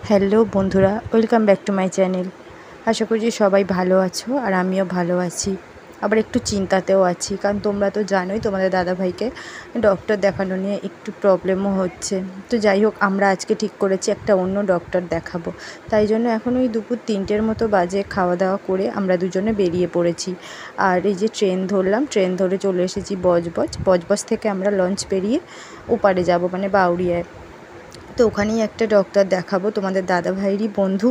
Hello বন্ধুরা, welcome back to my channel. আশা করি যে সবাই ভালো আছো আর আমিও ভালো আছি। আবার একটু চিন্তাতেও আছি, কারণ তোমরা তো জানোই তোমাদের দাদাভাইকে ডক্টর দেখানো নিয়ে একটু প্রবলেমও হচ্ছে। তো যাই হোক, আমরা আজকে ঠিক করেছি একটা অন্য ডক্টর দেখাবো। তাই জন্য এখন ওই দুপুর 3টের মতো বাজে, খাওয়া দাওয়া করে আমরা দুজনে বেরিয়ে পড়েছি। আর এই যে ট্রেন ধরলাম, ট্রেন ধরে চলে এসেছি বজবজ থেকে আমরা লঞ্চ পেরিয়ে ওপারে যাব, মানে বাউরিয়ায়। তো ওখানেই একটা ডক্টর দেখাবো, তোমাদের দাদাভাইয়েরই বন্ধু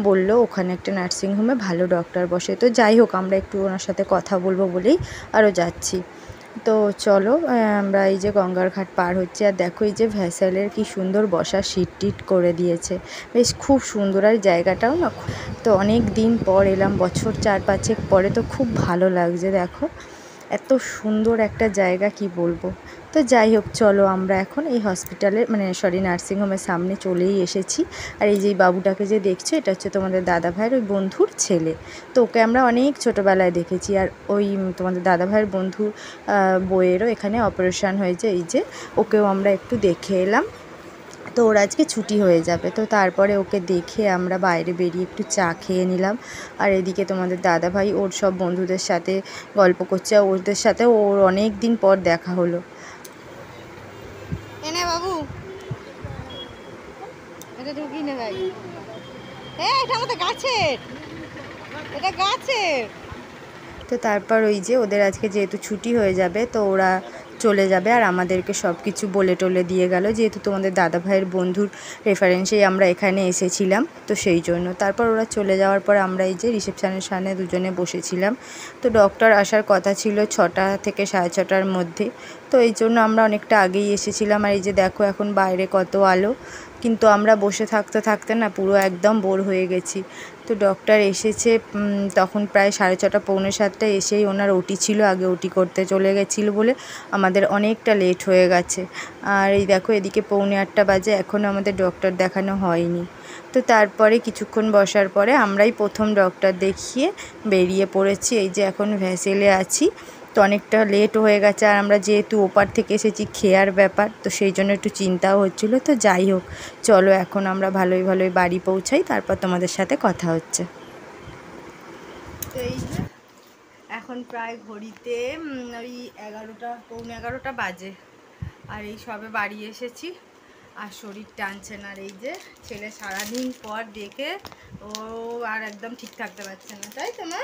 বলল ওখানে একটা নার্সিংহোমে ভালো ডক্টর বসে। তো যাই হোক, আমরা একটু ওনার সাথে কথা বলবো বলেই আরও যাচ্ছি। তো চলো, আমরা এই যে গঙ্গার ঘাট পার হচ্ছে, আর দেখো এই যে ভ্যাসেলের কি সুন্দর বসার সিট টিট করে দিয়েছে, বেশ খুব সুন্দর। আর জায়গাটাও না, তো অনেক দিন পর এলাম, বছর 4-5 পরে, তো খুব ভালো লাগছে। দেখো এত সুন্দর একটা জায়গা, কি বলবো। তো যাই হোক, চলো আমরা এখন এই হসপিটালে, মানে সরি, নার্সিংহোমের সামনে চলেই এসেছি। আর এই যে বাবুটাকে যে দেখছো, এটা হচ্ছে তোমাদের দাদাভাইয়ের ওই বন্ধুর ছেলে। তো ওকে আমরা অনেক ছোটোবেলায় দেখেছি। আর ওই তোমাদের দাদাভাইয়ের বন্ধুর বউয়েরও এখানে অপারেশান হয়েছে, এই যে ওকেও আমরা একটু দেখে এলাম। তো ওর আজকে ছুটি হয়ে যাবে, তো তারপরে ওকে দেখে আমরা বাইরে বেরিয়ে একটু চা খেয়ে নিলাম। আর এদিকে তোমাদের দাদাভাই ওর সব বন্ধুদের সাথে গল্প করছে, ওদের সাথে ওর অনেক দিন পর দেখা হলো। এনে বাবু, এটা ঢুকি না ভাই। এটা আমাদের গাছের, এটা গাছের। তো তারপর ওই যে ওদের আজকে যেহেতু ছুটি হয়ে যাবে, তো ওরা চলে যাবে, আর আমাদেরকে সব কিছু বলে টলে দিয়ে গেল, যেহেতু তোমাদের দাদাভাইয়ের বন্ধুর রেফারেন্সেই আমরা এখানে এসেছিলাম, তো সেই জন্য। তারপর ওরা চলে যাওয়ার পর আমরা এই যে রিসেপশনের সামনে দুজনে বসেছিলাম। তো ডক্টর আসার কথা ছিল 6টা থেকে 6:30টার মধ্যে, তো এই জন্য আমরা অনেকটা আগেই এসেছিলাম। আর এই যে দেখো এখন বাইরে কত আলো, কিন্তু আমরা বসে থাকতে থাকতে না পুরো একদম বোর হয়ে গেছি। তো ডক্টর এসেছে তখন প্রায় 6:30, পৌনে 7টায়, এসেই ওনার ওটি ছিল, আগে ওটি করতে চলে গেছিলো বলে আমাদের অনেকটা লেট হয়ে গেছে। আর এই দেখো এদিকে পৌনে 8টা বাজে, এখনও আমাদের ডক্টর দেখানো হয়নি। তো তারপরে কিছুক্ষণ বসার পরে আমরাই প্রথম ডক্টর দেখিয়ে বেরিয়ে পড়েছি। এই যে এখন ভ্যাসেলে আছি, তো অনেকটা লেট হয়ে গেছে। আর আমরা যেহেতু ওপার থেকে এসেছি, খেয়ার ব্যাপার, তো সেই জন্য একটু চিন্তাও হচ্ছিলো। তো যাই হোক, চলো এখন আমরা ভালোই ভালোই বাড়ি পৌঁছাই, তারপর তোমাদের সাথে কথা হচ্ছে। তো এই যে এখন প্রায় ঘড়িতে ওই 11টা, পৌনে 11টা বাজে, আর এই সবে বাড়ি এসেছি, আর শরীর টানছে না। আর এই যে ছেলে সারাদিন পর দেখে ও আর একদম ঠিক থাকতে পারছে না, তাই তো মা?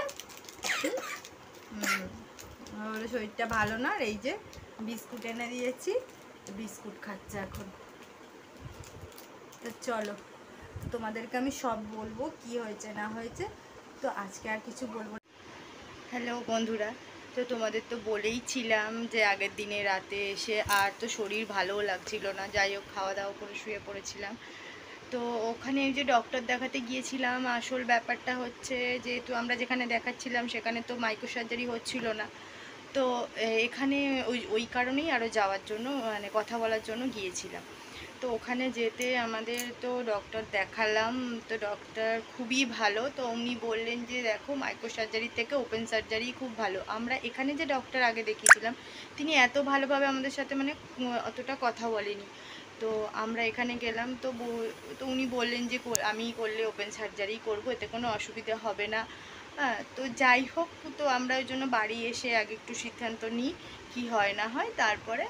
ওর শরীরটা ভালো না। আর এই যে বিস্কুট এনে দিয়েছি, বিস্কুট খাচ্ছে এখন। তো চলো, তোমাদেরকে আমি সব বলবো কি হয়েছে না হয়েছে। তো আজকে আর কিছু বলবো না। হ্যালো বন্ধুরা, তো তোমাদের তো বলেইছিলাম যে আগের দিনে রাতে এসে আর তো শরীর ভালোও লাগছিল না, যাই হোক খাওয়া দাওয়া করে শুয়ে পড়েছিলাম। তো ওখানে এই যে ডক্টর দেখাতে গিয়েছিলাম, আসল ব্যাপারটা হচ্ছে যেহেতু আমরা যেখানে দেখাচ্ছিলাম সেখানে তো মাইক্রো সার্জারি হচ্ছিল না। তো এখানে ওই কারণেই আরও যাওয়ার জন্য, মানে কথা বলার জন্য গিয়েছিলাম। তো ওখানে যেতে আমাদের তো ডক্টর দেখালাম, তো ডক্টর খুবই ভালো। তো উনি বললেন যে দেখো, মাইক্রো সার্জারি থেকে ওপেন সার্জারি খুব ভালো। আমরা এখানে যে ডক্টর আগে দেখিয়েছিলাম, তিনি এত ভালোভাবে আমাদের সাথে মানে অতটা কথা বলেনি। তো আমরা এখানে গেলাম, তো উনি বললেন যে আমি করলে ওপেন সার্জারি করব, এতে কোনো অসুবিধা হবে না। হ্যাঁ, তো যাই হোক, তো আমরা ওই জন্য বাড়ি এসে আগে একটু সিদ্ধান্ত নিই কী হয় না হয়, তারপরে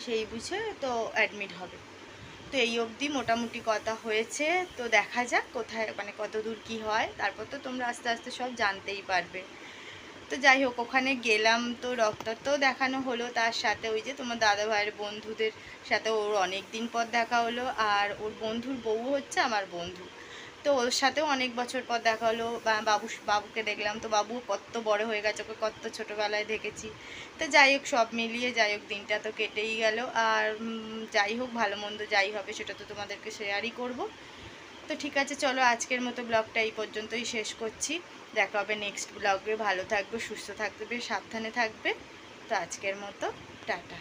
সেই বুঝে তো অ্যাডমিট হবে। তো এই অবধি মোটামুটি কথা হয়েছে। তো দেখা যাক কোথায়, মানে কত দূর কী হয়, তারপর তো তোমরা আস্তে আস্তে সব জানতেই পারবে। তো যাই হোক, ওখানে গেলাম, তো ডক্টর তো দেখানো হলো, তার সাথে ওই যে তোমার দাদাভাইয়ের বন্ধুদের সাথে ওর অনেক দিন পর দেখা হলো। আর ওর বন্ধুর বউ হচ্ছে আমার বন্ধু, তো ওর সাথেও অনেক বছর পর দেখা হলো। বাবুকে দেখলাম, তো বাবু কত বড় হয়ে গেছে, ওকে কত ছোটোবেলায় দেখেছি। তো যাই হোক, সব মিলিয়ে যাই হোক, দিনটা তো কেটেই গেল। আর যাই হোক, ভালো মন্দ যাই হবে সেটা তো তোমাদেরকে শেয়ারই করব। তো ঠিক আছে, চলো আজকের মতো ব্লগটা এই পর্যন্তই শেষ করছি। দেখা হবে নেক্সট ব্লগে। ভালো থাকবে, সুস্থ থাকবে, সাবধানে থাকবে। তো আজকের মতো টাটা।